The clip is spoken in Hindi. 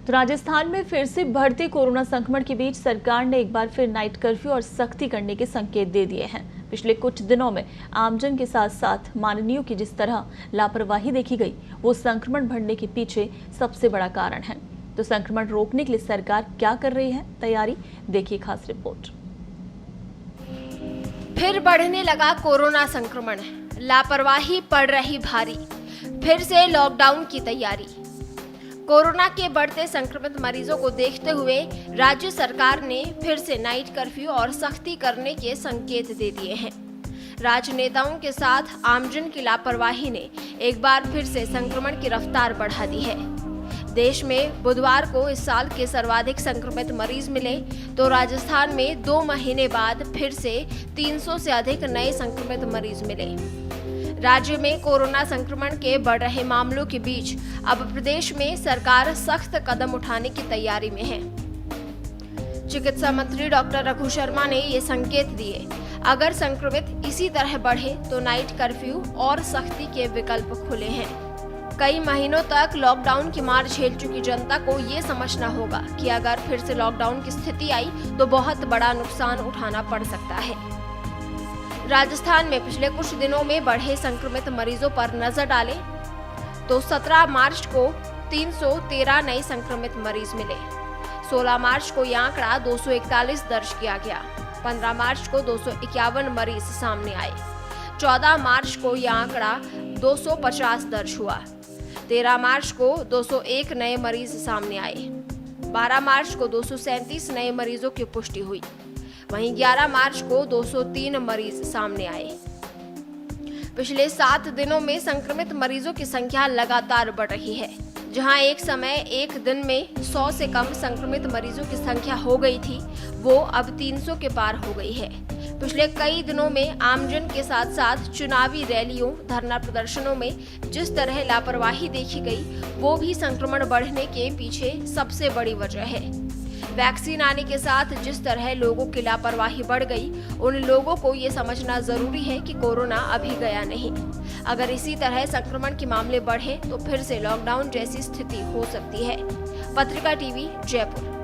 तो राजस्थान में फिर से बढ़ते कोरोना संक्रमण के बीच सरकार ने एक बार फिर नाइट कर्फ्यू और सख्ती करने के संकेत दे दिए हैं। पिछले कुछ दिनों में आमजन के साथ साथ माननीयों की जिस तरह लापरवाही देखी गई, वो संक्रमण बढ़ने के पीछे सबसे बड़ा कारण है। तो संक्रमण रोकने के लिए सरकार क्या कर रही है तैयारी, देखिए खास रिपोर्ट। फिर बढ़ने लगा कोरोना संक्रमण, लापरवाही पड़ रही भारी, फिर से लॉकडाउन की तैयारी। कोरोना के बढ़ते संक्रमित मरीजों को देखते हुए राज्य सरकार ने फिर से नाइट कर्फ्यू और सख्ती करने के संकेत दे दिए हैं। राजनेताओं के साथ आमजन की लापरवाही ने एक बार फिर से संक्रमण की रफ्तार बढ़ा दी है। देश में बुधवार को इस साल के सर्वाधिक संक्रमित मरीज मिले, तो राजस्थान में 2 महीने बाद फिर से 300 से अधिक नए संक्रमित मरीज मिले। राज्य में कोरोना संक्रमण के बढ़ रहे मामलों के बीच अब प्रदेश में सरकार सख्त कदम उठाने की तैयारी में है। चिकित्सा मंत्री डॉक्टर रघु शर्मा ने ये संकेत दिए, अगर संक्रमित इसी तरह बढ़े तो नाइट कर्फ्यू और सख्ती के विकल्प खुले हैं। कई महीनों तक लॉकडाउन की मार झेल चुकी जनता को ये समझना होगा कि अगर फिर से लॉकडाउन की स्थिति आई तो बहुत बड़ा नुकसान उठाना पड़ सकता है। राजस्थान में पिछले कुछ दिनों में बढ़े संक्रमित मरीजों पर नजर डालें तो 17 मार्च को 313 नए संक्रमित मरीज मिले। 16 मार्च को यह आंकड़ा 241 दर्ज किया गया। 15 मार्च को 251 मरीज सामने आए। 14 मार्च को यह आंकड़ा 250 दर्ज हुआ। 13 मार्च को 201 नए मरीज सामने आए। 12 मार्च को 237 नए मरीजों की पुष्टि हुई। वहीं 11 मार्च को 203 मरीज सामने आए। पिछले 7 दिनों में संक्रमित मरीजों की संख्या लगातार बढ़ रही है। जहां एक समय एक दिन में 100 से कम संक्रमित मरीजों की संख्या हो गई थी, वो अब 300 के पार हो गई है। पिछले कई दिनों में आमजन के साथ साथ चुनावी रैलियों, धरना प्रदर्शनों में जिस तरह लापरवाही देखी गई, वो भी संक्रमण बढ़ने के पीछे सबसे बड़ी वजह है। वैक्सीन आने के साथ जिस तरह लोगों की लापरवाही बढ़ गई, उन लोगों को ये समझना जरूरी है कि कोरोना अभी गया नहीं। अगर इसी तरह संक्रमण के मामले बढ़े तो फिर से लॉकडाउन जैसी स्थिति हो सकती है। पत्रिका टीवी, जयपुर।